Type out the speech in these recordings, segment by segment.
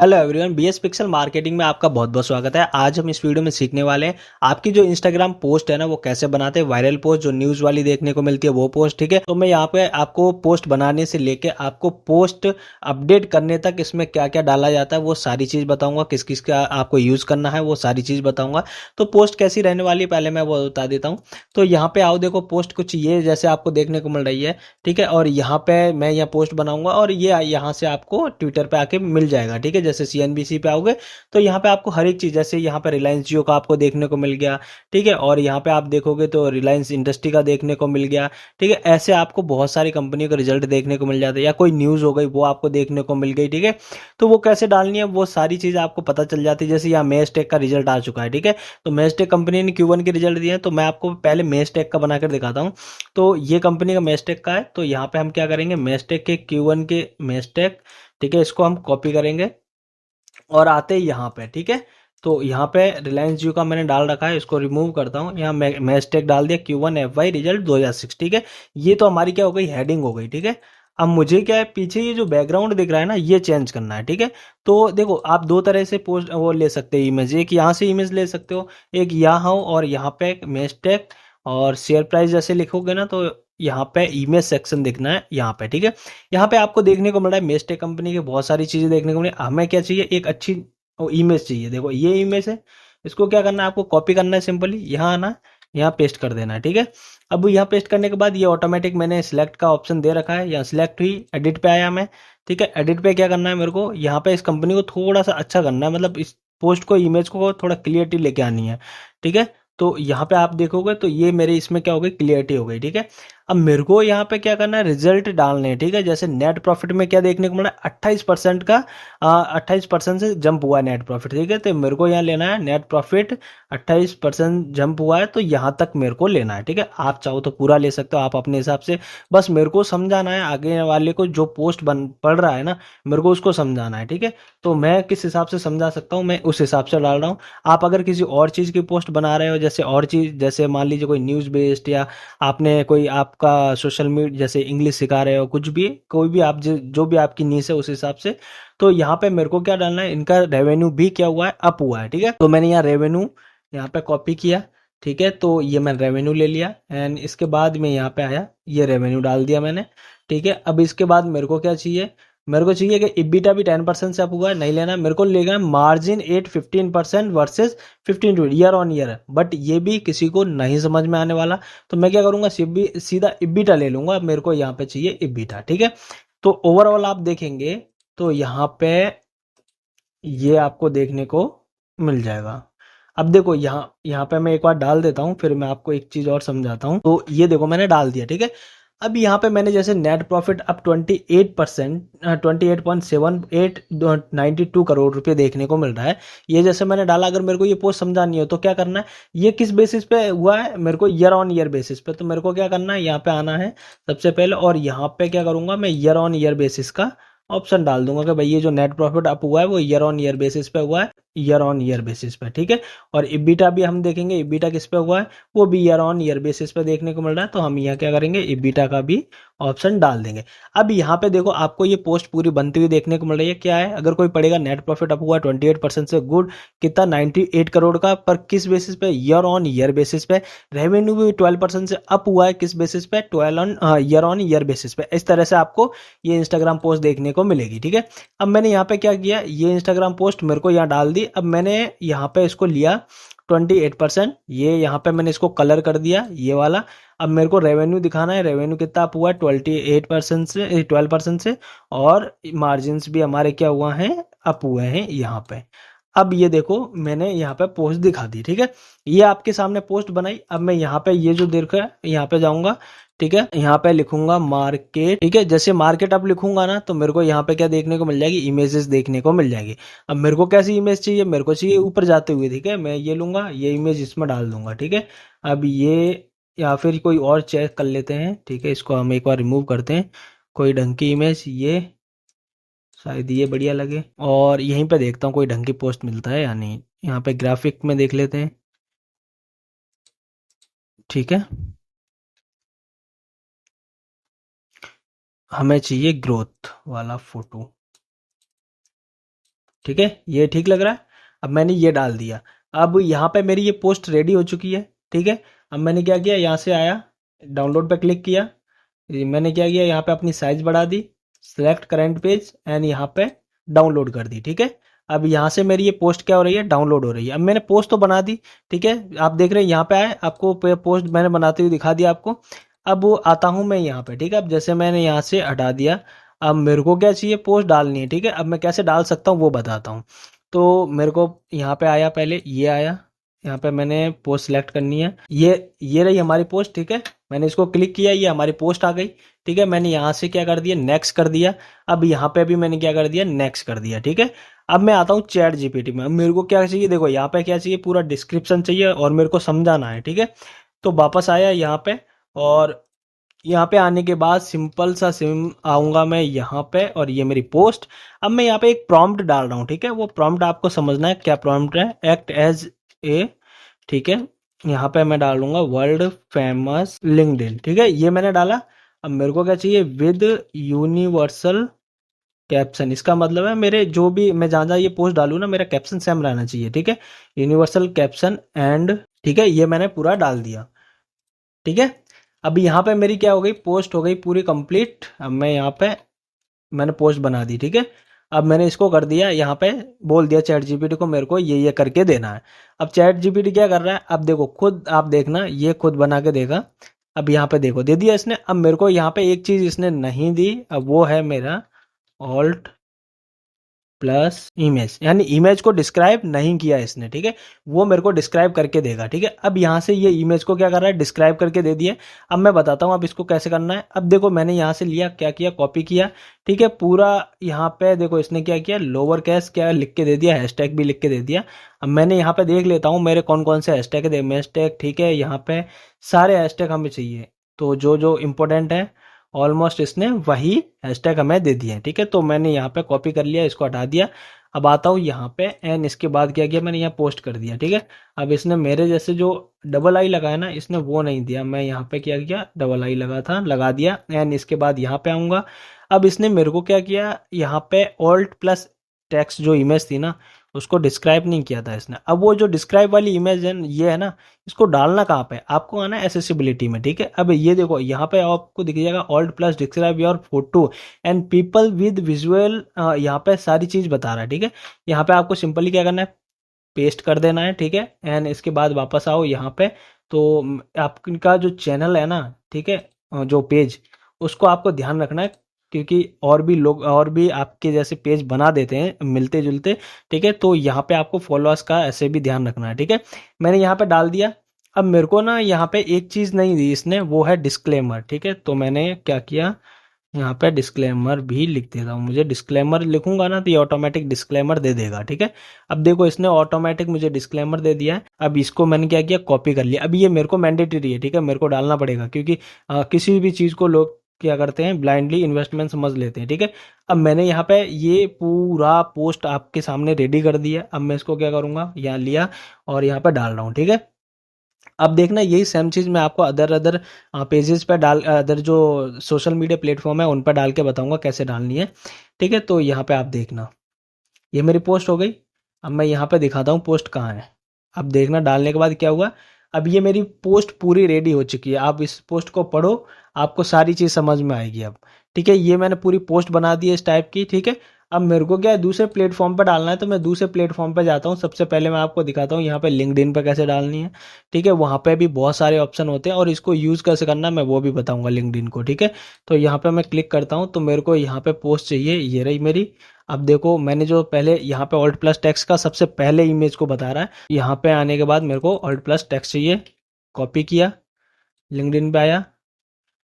Hello everyone, BS Pixel Marketing में आपका बहुत बहुत स्वागत है। आज हम इस वीडियो में सीखने वाले हैं आपकी जो इंस्टाग्राम पोस्ट है ना वो कैसे बनाते हैं। वायरल पोस्ट जो न्यूज़ वाली देखने को मिलती है वो पोस्ट, ठीक है। तो मैं यहाँ पे आपको पोस्ट बनाने से लेके आपको पोस्ट अपडेट करने तक इसमें क्या क्या डाला जाता है वो सारी चीज़ बताऊंगा। किस किस का आपको यूज़ करना है वो सारी चीज़ बताऊंगा। तो पोस्ट कैसी रहने वाली है पहले मैं वो बता देता हूँ। तो यहाँ पे आओ, देखो पोस्ट कुछ ये जैसे आपको देखने को मिल रही है, ठीक है। और यहाँ पे मैं यहाँ पोस्ट बनाऊंगा और ये यहाँ से आपको ट्विटर पे आके मिल जाएगा, ठीक है। जैसे सीएनबीसी पे आओगे तो यहाँ पे आपको हर एक चीज़, जैसे यहाँ पे रिलायंस जियो का आपको देखने को मिल गया, ठीक है। और यहाँ पे आप देखोगे तो रिलायंस इंडस्ट्री का देखने को मिल गया, ठीक है। ऐसे आपको बहुत सारी कंपनियों का रिजल्ट देखने को मिल जाता है, या कोई न्यूज़ हो गई वो आपको देखने को मिल गई, ठीक है। तो वो कैसे डालनी है वो सारी चीज़ आपको पता चल जाती है। जैसे यहाँ मेजटेक का रिजल्ट आ चुका है, ठीक है। तो मेजटेक कंपनी ने Q1 के रिजल्ट दिए हैं, तो मैं आपको पहले मेजटेक का बनाकर दिखाता हूँ। तो ये कंपनी का मेजटेक का है। तो यहाँ पे हम क्या करेंगे, मेजटेक के Q1 के मेजटेक, ठीक है, इसको हम कॉपी करेंगे और आते ही यहाँ पे, ठीक है। तो यहाँ पे रिलायंस जियो का मैंने डाल रखा है, इसको रिमूव करता हूँ। यहाँ मैचटेक डाल दिया Q1 FY रिजल्ट 2006, ठीक है। ये तो हमारी क्या हो गई, हेडिंग हो गई, ठीक है। अब मुझे क्या है, पीछे ये जो बैकग्राउंड दिख रहा है ना ये चेंज करना है, ठीक है। तो देखो आप दो तरह से पोस्ट वो ले सकते हो इमेज, एक यहाँ से इमेज ले सकते हो, एक यहाँ हो और यहाँ पे मैचटेक और शेयर प्राइस जैसे लिखोगे ना तो यहाँ पे इमेज सेक्शन दिखना है यहाँ पे, ठीक है। यहाँ पे आपको देखने को मिल रहा है मेस्टेक कंपनी की बहुत सारी चीजें देखने को मिल रही है। हमें क्या चाहिए, एक अच्छी इमेज चाहिए। देखो ये इमेज है, इसको क्या करना है, आपको कॉपी करना है, सिंपली यहाँ आना, यहाँ पेस्ट कर देना है, ठीक है। अब यहाँ पेस्ट करने के बाद ये ऑटोमेटिक मैंने सिलेक्ट का ऑप्शन दे रखा है, यहाँ सिलेक्ट हुई, एडिट पे आया मैं, ठीक है। एडिट पे क्या करना है मेरे को, यहाँ पे इस कंपनी को थोड़ा सा अच्छा करना है, मतलब इस पोस्ट को, इमेज को थोड़ा क्लियरिटी लेके आनी है, ठीक है। तो यहाँ पे आप देखोगे तो ये मेरे इसमें क्या हो गई, क्लियरिटी हो गई, ठीक है। अब मेरे को यहाँ पे क्या करना है, रिजल्ट डालने हैं, ठीक है। जैसे नेट प्रॉफिट में क्या देखने को मिला, 28% का 28% से जंप हुआ है नेट प्रॉफिट, ठीक है। तो मेरे को यहाँ लेना है नेट प्रॉफिट 28% जंप हुआ है, तो यहाँ तक मेरे को लेना है, ठीक है। आप चाहो तो पूरा ले सकते हो, आप अपने हिसाब से, बस मेरे को समझाना है आगे वाले को, जो पोस्ट बन पढ़ रहा है ना मेरे को उसको समझाना है, ठीक है। तो मैं किस हिसाब से समझा सकता हूँ मैं उस हिसाब से डाल रहा हूँ। आप अगर किसी और चीज़ की पोस्ट बना रहे हो, जैसे और चीज़, जैसे मान लीजिए कोई न्यूज़ बेस्ड, या आपने कोई आपका सोशल मीडिया जैसे इंग्लिश सिखा रहे हो, कुछ भी, कोई भी आप जो भी आपकी नीश है उस हिसाब से, तो यहाँ पे मेरे को क्या डालना है, इनका रेवेन्यू भी क्या हुआ है, अप हुआ है, ठीक है। तो मैंने यहाँ रेवेन्यू यहाँ पे कॉपी किया, ठीक है। तो ये मैं रेवेन्यू ले लिया एंड इसके बाद में यहाँ पे आया, ये रेवेन्यू डाल दिया मैंने, ठीक है। अब इसके बाद मेरे को क्या चाहिए, मेरे को चाहिए कि इबिटा भी 10% से अप हुआ है, नहीं लेना मेरे को, लेगा margin 8-15% versus 15 year on year, but ये भी किसी को नहीं समझ में आने वाला। तो मैं क्या करूंगा, सीधा इबिटा ले लूंगा। अब मेरे को यहाँ पे चाहिए इबिटा, ठीक है। तो ओवरऑल आप देखेंगे तो यहाँ पे ये आपको देखने को मिल जाएगा। अब देखो यहाँ यहाँ पे मैं एक बार डाल देता हूँ, फिर मैं आपको एक चीज और समझाता हूँ। तो ये देखो मैंने डाल दिया, ठीक है। अब यहाँ पे मैंने जैसे नेट प्रॉफिट अब 28%, 28.7892 करोड़ रुपए देखने को मिल रहा है। ये जैसे मैंने डाला, अगर मेरे को ये पोस्ट समझानी हो तो क्या करना है, ये किस बेसिस पे हुआ है, मेरे को ईयर ऑन ईयर बेसिस पे। तो मेरे को क्या करना है, यहाँ पे आना है सबसे पहले, और यहाँ पे क्या करूंगा मैं, ईयर ऑन ईयर बेसिस का ऑप्शन डाल दूंगा कि भाई ये जो नेट प्रॉफिट अप हुआ है वो ईयर ऑन ईयर बेसिस पे हुआ है, ईयर ऑन ईयर बेसिस पे, ठीक है। और इबिटा भी हम देखेंगे, इबिटा किस पे हुआ है, वो भी ईयर ऑन ईयर बेसिस पे देखने को मिल रहा है। तो हम यहाँ क्या करेंगे, इबिटा का भी ऑप्शन डाल देंगे। अब यहाँ पे देखो आपको ये पोस्ट पूरी बनती हुई देखने को मिल रही है, क्या है, अगर कोई पढ़ेगा नेट प्रॉफिट अप हुआ 28% से, गुड, कितना 98 करोड़ का, पर किस बेसिस पे, ईयर ऑन ईयर बेसिस पे। रेवेन्यू भी 12% से अप हुआ है, किस बेसिस पे, 12 ऑन ईयर बेसिस पे। इस तरह से आपको ये इंस्टाग्राम पोस्ट देखने को मिलेगी, ठीक है। अब मैंने यहाँ पे क्या किया, ये इंस्टाग्राम पोस्ट मेरे को यहाँ डाल दी। अब मैंने यहाँ पे इसको लिया 28%, ये यहाँ पे मैंने इसको कलर कर दिया ये वाला। अब मेरे को रेवेन्यू दिखाना है, रेवेन्यू कितना अप हुआ है, 28% से, 12% से, और मार्जिन भी हमारे क्या हुआ है, अप हुए हैं यहाँ पे। अब ये देखो मैंने यहाँ पे पोस्ट दिखा दी, ठीक है। ये आपके सामने पोस्ट बनाई। अब मैं यहाँ पे ये जो देख रहा है यहाँ पे जाऊंगा, ठीक है। यहाँ पे लिखूंगा मार्केट, ठीक है। जैसे मार्केट अब लिखूंगा ना तो मेरे को यहाँ पे क्या देखने को मिल जाएगी, इमेजेस देखने को मिल जाएगी। अब मेरे को कैसी इमेज चाहिए, मेरे को चाहिए ऊपर जाते हुए, ठीक है। मैं ये लूंगा, ये इमेज इसमें डाल दूंगा, ठीक है। अब ये, या फिर कोई और चेक कर लेते हैं, ठीक है। इसको हम एक बार रिमूव करते हैं, कोई ढंग की इमेज, ये शायद ये बढ़िया लगे, और यहीं पे देखता हूँ कोई ढंग की पोस्ट मिलता है या नहीं। यहाँ पे ग्राफिक में देख लेते हैं, ठीक है। हमें चाहिए ग्रोथ वाला फोटो, ठीक है, ये ठीक लग रहा है। अब मैंने ये डाल दिया। अब यहाँ पे मेरी ये पोस्ट रेडी हो चुकी है। ठीक है, अब मैंने क्या किया, यहाँ से आया, डाउनलोड पे क्लिक किया, मैंने क्या किया, यहाँ पे अपनी साइज बढ़ा दी, सिलेक्ट करंट पेज एंड यहाँ पे डाउनलोड कर दी। ठीक है, अब यहाँ से मेरी ये पोस्ट क्या हो रही है, डाउनलोड हो रही है। अब मैंने पोस्ट तो बना दी। ठीक है, आप देख रहे हैं यहाँ पे आए, आपको पोस्ट मैंने बनाते हुए दिखा दिया आपको। अब वो आता हूँ मैं यहाँ पे। ठीक है, अब जैसे मैंने यहाँ से हटा दिया, अब मेरे को क्या चाहिए, पोस्ट डालनी है। ठीक है, अब मैं कैसे डाल सकता हूँ वो बताता हूँ। तो मेरे को यहाँ पे आया, पहले ये आया, यहाँ पे मैंने पोस्ट सिलेक्ट करनी है, ये रही हमारी पोस्ट। ठीक है, मैंने इसको क्लिक किया, ये हमारी पोस्ट आ गई। ठीक है, मैंने यहाँ से क्या कर दिया, नेक्स्ट कर दिया। अब यहाँ पे भी मैंने क्या कर दिया, नेक्स्ट कर दिया। ठीक है, अब मैं आता हूँ चैट जीपीटी में। अब मेरे को क्या चाहिए, देखो यहाँ पे क्या चाहिए, पूरा डिस्क्रिप्शन चाहिए और मेरे को समझाना है। ठीक है, तो वापस आया यहाँ पे, और यहाँ पे आने के बाद सिंपल सा सिम आऊंगा मैं यहाँ पे, और ये मेरी पोस्ट। अब मैं यहाँ पे एक प्रॉम्प्ट डाल रहा हूँ। ठीक है, वो प्रॉम्प्ट आपको समझना है क्या प्रॉम्प्ट है, एक्ट एज ए। ठीक है, यहाँ पे मैं डालूंगा वर्ल्ड फेमस लिंक्डइन। ठीक है, ये मैंने डाला। अब मेरे को क्या चाहिए, विद यूनिवर्सल कैप्शन। इसका मतलब है मेरे जो भी मैं जहाँ जहाँ ये पोस्ट डालू ना, मेरा कैप्शन सेम रहना चाहिए। ठीक है, यूनिवर्सल कैप्शन एंड, ठीक है, ये मैंने पूरा डाल दिया। ठीक है, अब यहाँ पे मेरी क्या हो गई, पोस्ट हो गई पूरी कंप्लीट। अब मैं यहाँ पे मैंने पोस्ट बना दी। ठीक है, अब मैंने इसको कर दिया, यहाँ पे बोल दिया चैट जीपीटी को मेरे को ये करके देना है। अब चैट जीपीटी क्या कर रहा है, अब देखो खुद आप देखना, ये खुद बना के देगा। अब यहाँ पे देखो दे दिया इसने। अब मेरे को यहाँ पे एक चीज इसने नहीं दी, अब वो है मेरा ऑल्ट प्लस इमेज, यानी इमेज को डिस्क्राइब नहीं किया इसने। ठीक है, वो मेरे को डिस्क्राइब करके देगा। ठीक है, अब यहाँ से ये इमेज को क्या कर रहा है, डिस्क्राइब करके दे दिया। अब मैं बताता हूँ अब इसको कैसे करना है। अब देखो मैंने यहाँ से लिया, क्या किया, कॉपी किया। ठीक है, पूरा यहाँ पे देखो इसने क्या किया, लोअर केस क्या लिख के दे दिया, हैशटैग भी लिख के दे दिया। अब मैंने यहाँ पे देख लेता हूँ मेरे कौन कौन से हैशटैग है, हैशटैग। ठीक है, यहाँ पे सारे हैशटैग हमें चाहिए, तो जो जो इम्पोर्टेंट है ऑलमोस्ट इसने वही हैशटैग हमें दे दिए हैं। ठीक है, तो मैंने यहाँ पे कॉपी कर लिया, इसको हटा दिया। अब आता हूँ यहाँ पे, एंड इसके बाद क्या किया, मैंने यहाँ पोस्ट कर दिया। ठीक है, अब इसने मेरे जैसे जो डबल आई लगाया ना, इसने वो नहीं दिया। मैं यहाँ पे क्या किया, डबल आई लगा था, लगा दिया। एंड इसके बाद यहाँ पे आऊँगा। अब इसने मेरे को क्या किया, यहाँ पे ऑल्ट प्लस टेक्स्ट जो इमेज थी ना, उसको डिस्क्राइब नहीं किया था इसने। अब वो जो डिस्क्राइब वाली इमेज है ये है ना, इसको डालना कहाँ पे, आपको आना है एसेसिबिलिटी में। ठीक है, अब ये देखो यहाँ पे आपको दिख जाएगा alt plus describe your photo and people with visual, यहाँ पे सारी चीज बता रहा है। ठीक है, यहाँ पे आपको सिंपली क्या करना है, पेस्ट कर देना है। ठीक है, एंड इसके बाद वापस आओ यहाँ पे। तो आपका जो चैनल है ना, ठीक है, जो पेज, उसको आपको ध्यान रखना है, क्योंकि और भी लोग और भी आपके जैसे पेज बना देते हैं मिलते जुलते। ठीक है, तो यहाँ पे आपको फॉलोअर्स का ऐसे भी ध्यान रखना है। ठीक है, मैंने यहाँ पे डाल दिया। अब मेरे को ना यहाँ पे एक चीज़ नहीं दी इसने, वो है डिस्क्लेमर। ठीक है, तो मैंने क्या किया, यहाँ पे डिस्क्लेमर भी लिख देता हूँ। मुझे डिस्क्लेमर लिखूंगा ना तो ये ऑटोमेटिक डिस्क्लेमर दे देगा। ठीक है, अब देखो इसने ऑटोमेटिक मुझे डिस्क्लेमर दे दिया है। अब इसको मैंने क्या किया, कॉपी कर लिया। अब ये मेरे को मैंडेटरी है। ठीक है, मेरे को डालना पड़ेगा, क्योंकि किसी भी चीज़ को लोग क्या करते हैं, ब्लाइंडली इन्वेस्टमेंट समझ लेते हैं। ठीक है, अब मैंने यहाँ पे ये पूरा पोस्ट आपके सामने रेडी कर दिया। अब मैं इसको क्या करूँगा, यहाँ लिया और यहाँ पे डाल रहा हूँ। ठीक है, अब देखना यही सेम चीज़ मैं आपको अदर अदर पेजेस पे डाल, अदर जो सोशल मीडिया प्लेटफॉर्म है उन पर डाल के बताऊंगा कैसे डालनी है। ठीक है, तो यहाँ पे आप देखना, ये मेरी पोस्ट हो गई। अब मैं यहाँ पे दिखाता हूँ पोस्ट कहाँ है। अब देखना डालने के बाद क्या हुआ, अब ये मेरी पोस्ट पूरी रेडी हो चुकी है। आप इस पोस्ट को पढ़ो, आपको सारी चीज़ समझ में आएगी अब। ठीक है, ये मैंने पूरी पोस्ट बना दी है इस टाइप की। ठीक है, अब मेरे को क्या है, दूसरे प्लेटफॉर्म पर डालना है, तो मैं दूसरे प्लेटफॉर्म पर जाता हूँ। सबसे पहले मैं आपको दिखाता हूँ यहाँ पे लिंक्डइन पर कैसे डालनी है। ठीक है, वहाँ पे भी बहुत सारे ऑप्शन होते हैं और इसको यूज़ कैसे करना मैं वो भी बताऊँगा लिंक्डइन को। ठीक है, तो यहाँ पे मैं क्लिक करता हूँ, तो मेरे को यहाँ पे पोस्ट चाहिए, ये रही मेरी। अब देखो मैंने जो पहले यहाँ पे ऑल्ट प्लस टेक्स्ट का सबसे पहले इमेज को बता रहा है, यहाँ पे आने के बाद मेरे को ऑल्ट प्लस टेक्स्ट चाहिए, कॉपी किया, लिंक्डइन पे आया,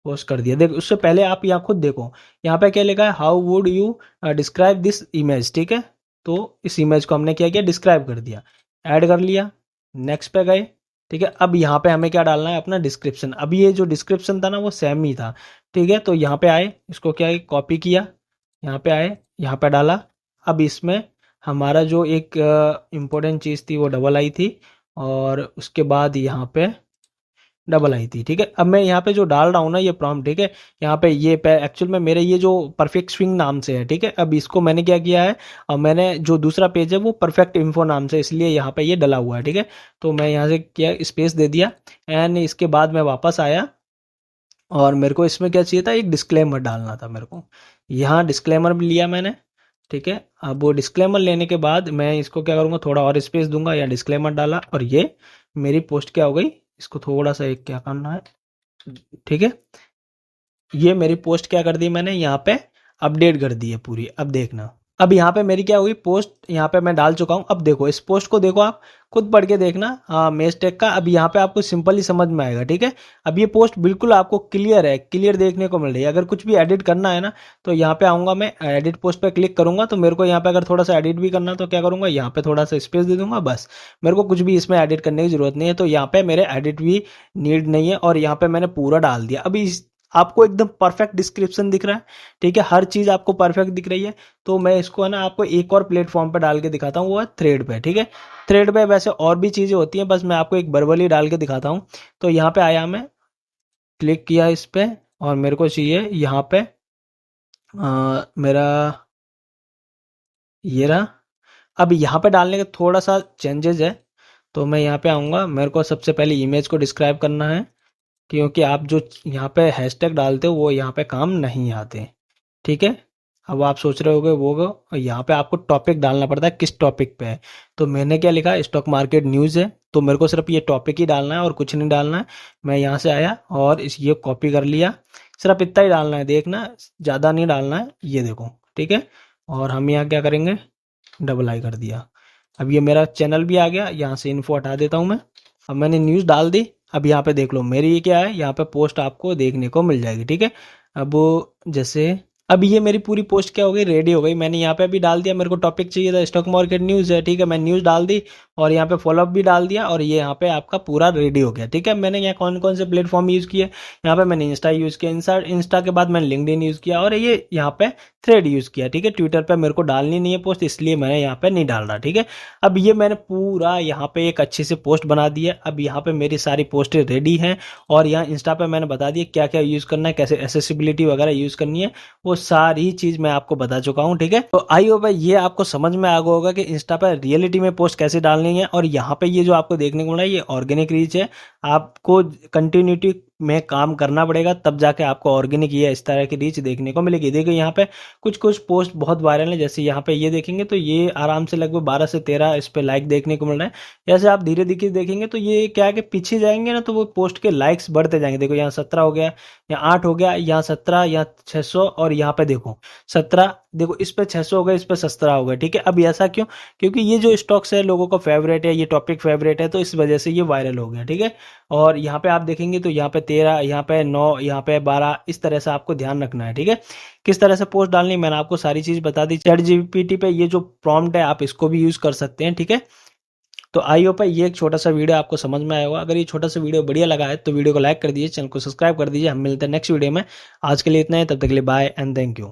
पोस्ट कर दिया। देखो उससे पहले आप यहाँ खुद देखो, यहाँ पे क्या लिखा है, how would you describe this image. ठीक है, तो इस इमेज को हमने क्या किया, डिस्क्राइब कर दिया, ऐड कर लिया, नेक्स्ट पे गए। ठीक है, अब यहाँ पे हमें क्या डालना है, अपना डिस्क्रिप्शन। अब ये जो डिस्क्रिप्शन था ना वो सेम ही था। ठीक है, तो यहाँ पे आए, इसको क्या है, कॉपी किया, यहाँ पे आए, यहाँ पे डाला। अब इसमें हमारा जो एक इम्पोर्टेंट चीज़ थी वो डबल आई थी, और उसके बाद यहाँ पे डबल आई थी। ठीक है, अब मैं यहाँ पे जो डाल रहा हूँ ना ये प्रॉम्प्ट, ठीक है, यहाँ पे ये एक्चुअल में मेरे ये जो परफेक्ट स्विंग नाम से है। ठीक है, अब इसको मैंने क्या किया है, अब मैंने जो दूसरा पेज है वो परफेक्ट इन्फो नाम से, इसलिए यहाँ पे ये डला हुआ है। ठीक है, तो मैं यहाँ से क्या स्पेस दे दिया एंड इसके बाद मैं वापस आया और मेरे को इसमें क्या चाहिए था, एक डिस्क्लेमर डालना था मेरे को। यहाँ डिस्क्लेमर भी लिया मैंने। ठीक है, अब वो डिस्क्लेमर लेने के बाद मैं इसको क्या करूँगा, थोड़ा और स्पेस दूंगा, या डिस्क्लेमर डाला और ये मेरी पोस्ट क्या हो गई, इसको थोड़ा सा एक क्या करना है। ठीक है, ये मेरी पोस्ट क्या कर दी मैंने यहाँ पे, अपडेट कर दी है पूरी। अब देखना, अब यहाँ पे मेरी क्या हुई पोस्ट, यहाँ पे मैं डाल चुका हूँ। अब देखो इस पोस्ट को देखो, आप खुद पढ़ के देखना, हाँ मेज टेक का। अब यहाँ पे आपको सिंपल ही समझ में आएगा। ठीक है, अब ये पोस्ट बिल्कुल आपको क्लियर है, क्लियर देखने को मिल रही है। अगर कुछ भी एडिट करना है ना, तो यहाँ पे आऊँगा मैं, एडिट पोस्ट पे क्लिक करूंगा, तो मेरे को यहाँ पे अगर थोड़ा सा एडिट भी करना तो क्या करूंगा, यहाँ पे थोड़ा सा स्पेस दे दूंगा, बस। मेरे को कुछ भी इसमें एडिट करने की जरूरत नहीं है, तो यहाँ पे मेरे एडिट भी नीड नहीं है, और यहाँ पे मैंने पूरा डाल दिया। अभी आपको एकदम परफेक्ट डिस्क्रिप्शन दिख रहा है। ठीक है, हर चीज आपको परफेक्ट दिख रही है। तो मैं इसको है ना आपको एक और प्लेटफॉर्म पे डाल के दिखाता हूँ, वो है थ्रेड पे। ठीक है, थ्रेड पे वैसे और भी चीजें होती हैं, बस मैं आपको एक वर्बली डाल के दिखाता हूँ। तो यहाँ पे आया, मैं क्लिक किया इस पे और मेरे को चाहिए यहाँ पे मेरा ये रहा। अब यहाँ पे डालने का थोड़ा सा चेंजेस है, तो मैं यहाँ पे आऊँगा। मेरे को सबसे पहले इमेज को डिस्क्राइब करना है, क्योंकि आप जो यहाँ पे हैशटैग डालते हो वो यहाँ पे काम नहीं आते। ठीक है, अब आप सोच रहे होगे वो यहाँ पे आपको टॉपिक डालना पड़ता है, किस टॉपिक पे है। तो मैंने क्या लिखा, स्टॉक मार्केट न्यूज़ है, तो मेरे को सिर्फ ये टॉपिक ही डालना है और कुछ नहीं डालना है। मैं यहाँ से आया और इस ये कॉपी कर लिया, सिर्फ इतना ही डालना है, देखना ज़्यादा नहीं डालना है, ये देखो। ठीक है, और हम यहाँ क्या करेंगे, डबल आई कर दिया। अब ये मेरा चैनल भी आ गया, यहाँ से इन्फो हटा देता हूँ मैं। अब मैंने न्यूज़ डाल दी। अब यहाँ पे देख लो मेरी ये क्या है, यहाँ पे पोस्ट आपको देखने को मिल जाएगी। ठीक है, अब जैसे अब ये मेरी पूरी पोस्ट क्या हो गई, रेडी हो गई। मैंने यहाँ पे भी डाल दिया, मेरे को टॉपिक चाहिए था स्टॉक मार्केट न्यूज़ है। ठीक है, मैं न्यूज़ डाल दी और यहाँ पे फॉलोअप भी डाल दिया, और ये यहाँ पे आपका पूरा रेडी हो गया। ठीक है, मैंने यहाँ कौन कौन से प्लेटफॉर्म यूज़ किए, यहाँ पे मैंने इंस्टा यूज़ किया, इंस्टा के बाद मैंने लिंक्डइन यूज़ किया, और ये यहाँ पे थ्रेड यूज़ किया। ठीक है, ट्विटर पे मेरे को डालनी नहीं है पोस्ट, इसलिए मैंने यहाँ पे नहीं डाल रहा। ठीक है, अब ये मैंने पूरा यहाँ पे एक अच्छी से पोस्ट बना दी है। अब यहाँ पे मेरी सारी पोस्टें रेडी हैं, और यहाँ इंस्टा पे मैंने बता दिया क्या क्या यूज़ करना है, कैसे एसेसिबिलिटी वगैरह यूज़ करनी है, वो सारी चीज़ मैं आपको बता चुका हूँ। ठीक है, तो आई होप भाई ये आपको समझ में आ गया होगा कि इंस्टा पर रियलिटी में पोस्ट कैसे डालनी है। और यहाँ पे ये जो आपको देखने को मिला है, ये ऑर्गेनिक रीच है। आपको कंटिन्यूटी में काम करना पड़ेगा, तब जाके आपको ऑर्गेनिक ये इस तरह की रीच देखने को मिलेगी। देखिए यहाँ पे कुछ कुछ पोस्ट बहुत वायरल है, जैसे यहाँ पे ये देखेंगे तो ये आराम से लगभग 12 से 13 इस पे लाइक देखने को मिल रहा है। जैसे आप धीरे धीरे देखेंगे तो ये क्या है कि पीछे जाएंगे ना, तो वो पोस्ट के लाइक्स बढ़ते जाएंगे। देखो यहाँ 17 हो गया, यहाँ 8 हो गया, यहाँ 17, यहाँ 600, और यहाँ पे देखो 17, देखो इस पे 600 हो गया, इस पे 17 हो गया। ठीक है, अब ऐसा क्यों, क्योंकि ये जो स्टॉक्स है लोगों का फेवरेट है, ये टॉपिक फेवरेट है, तो इस वजह से ये वायरल हो गया। ठीक है, और यहाँ पे आप देखेंगे तो यहाँ पे 13, यहाँ पे 9, यहाँ पे 12, इस तरह से आपको ध्यान रखना है। ठीक है, किस तरह से पोस्ट डालनी मैंने आपको सारी चीज बता दी। चैट जीपीटी पे ये जो प्रॉम्प्ट है आप इसको भी यूज कर सकते हैं। ठीक है, तो आई होप ये एक छोटा सा वीडियो आपको समझ में आया होगा। अगर ये छोटा सा वीडियो बढ़िया लगा है तो वीडियो को लाइक कर दीजिए, चैनल को सब्सक्राइब कर दीजिए। हम मिलते हैं नेक्स्ट वीडियो में। आज के लिए इतना ही, तब तक के लिए बाय एंड थैंक यू।